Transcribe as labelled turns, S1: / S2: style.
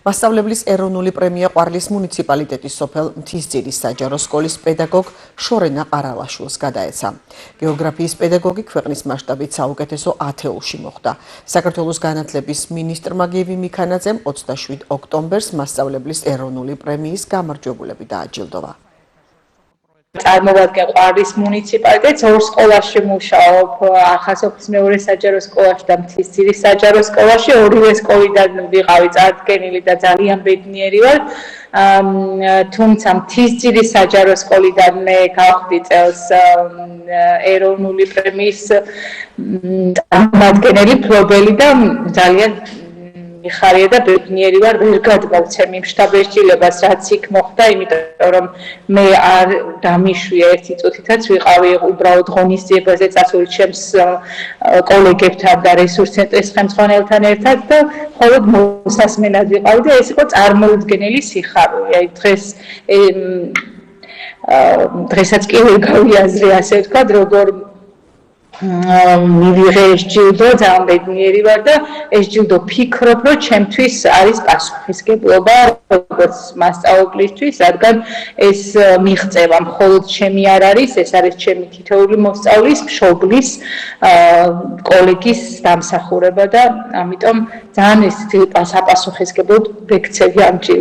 S1: მასწავლებლის ეროვნული პრემია ყვარლის მუნიციპალიტეტის სოფელ მთისძირის საჯარო სკოლის პედაგოგ შორენა ყარალაშვილს გადაეცა. გეოგრაფიის პედაგოგი ქვეყნის მასშტაბით საუკეთესო ათეულში მოხვდა. საქართველოს განათლების მინისტრმა გივი მიქანაძემ 27 ოქტომბერს მასწავლებლის ეროვნული პრემიის გამარჯვებულები დააჯილდოვა.
S2: წარმოვადგენ ყვარლის მუნიციპალიტეტს ორ სკოლაში მუშაობ, ახალსოფლის მეორე საჯარო სკოლაში და მთისძირის საჯარო სკოლაში. ორივე სკოლიდან ვიყავი წარდგენილი და ძალიან ბედნიერი ვარ. თუმცა მთისძირის საჯარო სკოლიდან მე გავხდი წელს ეროვნული პრემიის წარმომადგენელი, მფლობელი და ძალიან მიხარია და ბედნიერი ვარ, ვერ გადმოვცემ იმ შთაბეჭდილებას, რაც იქ მოხდა, იმიტომ რომ მე არ დამიშვია ერთი წუთითაც ვიყავი უბრალოდ ღონისძიებაზე წასული ჩემს კოლეგებთან და რესურს ცენტრის ხელმძღვანელთან ერთად და მხოლოდ მოსასმენად ვიყავი და ეს იყო წარმოუდგენელი სიხარული. აი დღესაც კი ვერ გავიაზრე, ასე ვთქვათ, როგორ მივიღე ეს ჯილდო, ძალიან ბედნიერი ვარ და ეს ჯილდო ფიქრობ, რომ ჩემთვის არის პასუხისმგებლობა როგორც მასწავლებლისთვის, რადგან ეს მიღწევა მხოლოდ ჩემი არ არის, ეს არის ჩემი თითოეული მოსწავლის, მშობლის, კოლეგის დამსახურება და ამიტომ ძალიან ეს საპასუხისმგებლოდ ვექცევი ამ ჯილდოს.